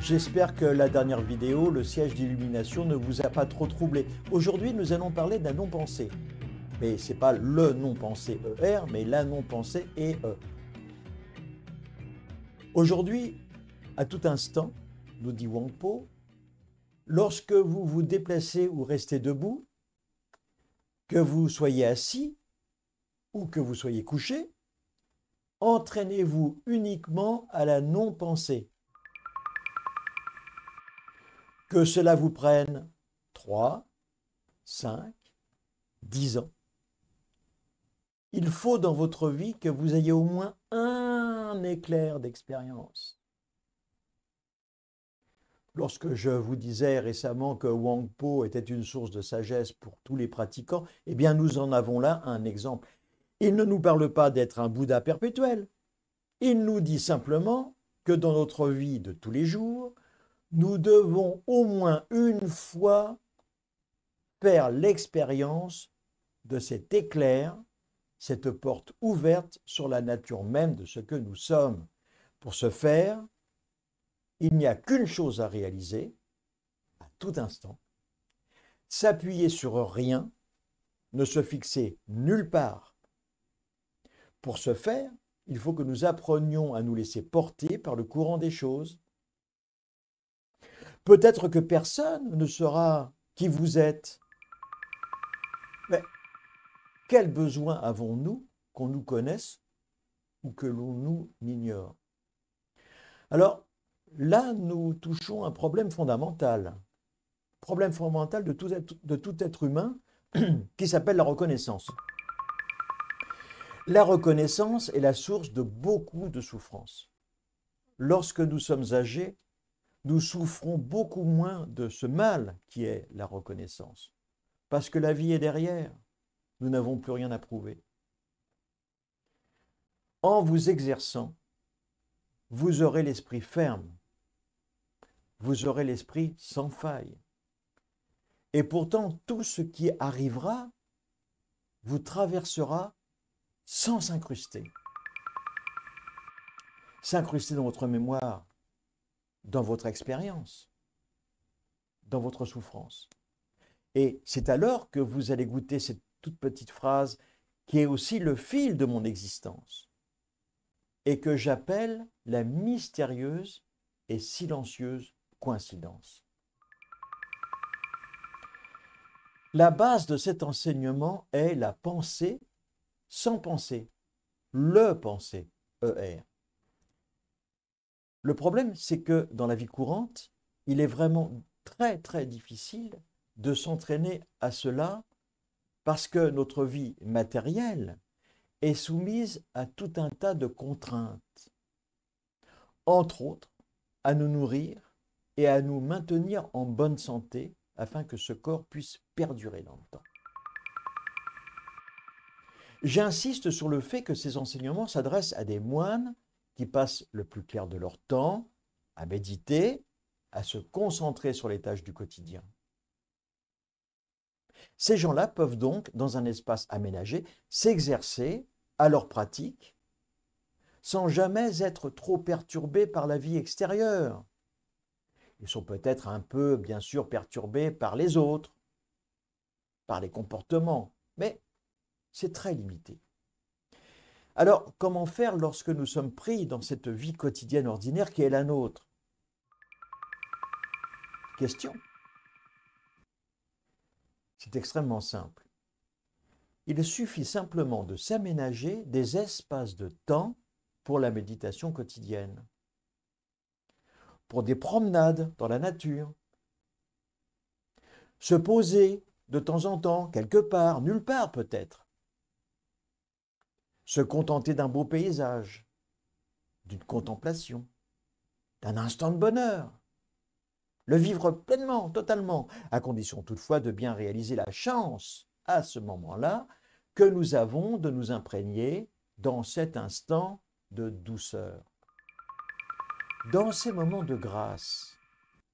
J'espère que la dernière vidéo, le siège d'illumination, ne vous a pas trop troublé. Aujourd'hui, nous allons parler d'un non-pensé. Mais ce n'est pas le non-pensé ER, mais la non-pensée EE. Aujourd'hui, à tout instant, nous dit Wang Po, lorsque vous vous déplacez ou restez debout, que vous soyez assis ou que vous soyez couché, entraînez-vous uniquement à la non-pensée. Que cela vous prenne 3, 5, 10 ans. Il faut dans votre vie que vous ayez au moins un éclair d'expérience. Lorsque je vous disais récemment que Wang Po était une source de sagesse pour tous les pratiquants, eh bien nous en avons là un exemple. Il ne nous parle pas d'être un Bouddha perpétuel. Il nous dit simplement que dans notre vie de tous les jours, nous devons au moins une fois faire l'expérience de cet éclair, cette porte ouverte sur la nature même de ce que nous sommes. Pour ce faire, il n'y a qu'une chose à réaliser, à tout instant, s'appuyer sur rien, ne se fixer nulle part. Pour ce faire, il faut que nous apprenions à nous laisser porter par le courant des choses. Peut-être que personne ne saura qui vous êtes, mais quel besoin avons-nous qu'on nous connaisse ou que l'on nous ignore? Alors, là, nous touchons un problème fondamental de tout être humain qui s'appelle la reconnaissance. La reconnaissance est la source de beaucoup de souffrances. Lorsque nous sommes âgés, nous souffrons beaucoup moins de ce mal qui est la reconnaissance, parce que la vie est derrière, nous n'avons plus rien à prouver. En vous exerçant, vous aurez l'esprit ferme, vous aurez l'esprit sans faille. Et pourtant, tout ce qui arrivera vous traversera sans s'incruster. S'incruster dans votre mémoire, dans votre expérience, dans votre souffrance. Et c'est alors que vous allez goûter cette toute petite phrase qui est aussi le fil de mon existence et que j'appelle la mystérieuse et silencieuse coïncidence. La base de cet enseignement est la pensée sans pensée, le penser, ER. Le problème, c'est que dans la vie courante, il est vraiment très difficile de s'entraîner à cela parce que notre vie matérielle est soumise à tout un tas de contraintes, entre autres à nous nourrir et à nous maintenir en bonne santé afin que ce corps puisse perdurer dans le temps. J'insiste sur le fait que ces enseignements s'adressent à des moines qui passent le plus clair de leur temps à méditer, à se concentrer sur les tâches du quotidien. Ces gens-là peuvent donc, dans un espace aménagé, s'exercer à leur pratique sans jamais être trop perturbés par la vie extérieure. Ils sont peut-être un peu, bien sûr, perturbés par les autres, par les comportements, mais c'est très limité. Alors, comment faire lorsque nous sommes pris dans cette vie quotidienne ordinaire qui est la nôtre? Question. C'est extrêmement simple. Il suffit simplement de s'aménager des espaces de temps pour la méditation quotidienne, pour des promenades dans la nature, se poser de temps en temps, quelque part, nulle part peut-être, se contenter d'un beau paysage, d'une contemplation, d'un instant de bonheur, le vivre pleinement, totalement, à condition toutefois de bien réaliser la chance à ce moment-là que nous avons de nous imprégner dans cet instant de douceur. Dans ces moments de grâce,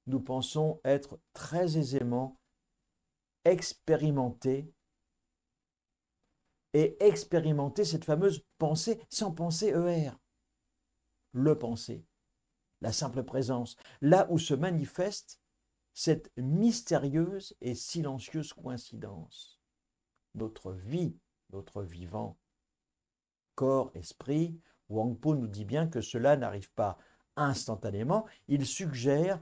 nous pensons être très aisément expérimentés et expérimenter cette fameuse pensée sans pensée ER, le penser. la simple présence, là où se manifeste cette mystérieuse et silencieuse coïncidence. Notre vie, notre vivant, corps, esprit, Huang Po nous dit bien que cela n'arrive pas instantanément. Il suggère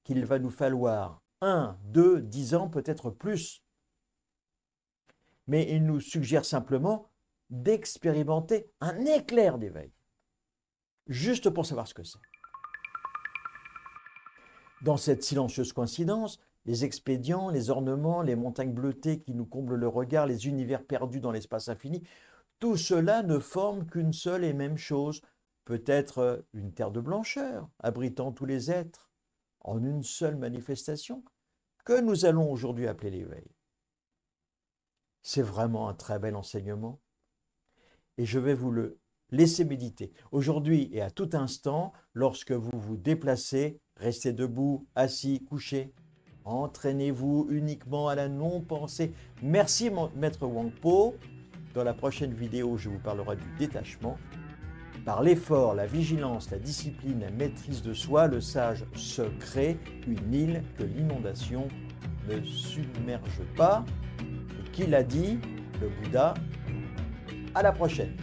qu'il va nous falloir 1, 2, 10 ans, peut-être plus. Mais il nous suggère simplement d'expérimenter un éclair d'éveil, juste pour savoir ce que c'est. Dans cette silencieuse coïncidence, les expédients, les ornements, les montagnes bleutées qui nous comblent le regard, les univers perdus dans l'espace infini, tout cela ne forme qu'une seule et même chose, peut-être une terre de blancheur, abritant tous les êtres, en une seule manifestation, que nous allons aujourd'hui appeler l'éveil. C'est vraiment un très bel enseignement, et je vais vous le laisser méditer. Aujourd'hui et à tout instant, lorsque vous vous déplacez, restez debout, assis, couché, entraînez-vous uniquement à la non-pensée. Merci, maître Huang Po. Dans la prochaine vidéo, je vous parlerai du détachement. Par l'effort, la vigilance, la discipline, la maîtrise de soi, le sage se crée une île que l'inondation ne submerge pas. Et qui l'a dit? Le Bouddha. À la prochaine.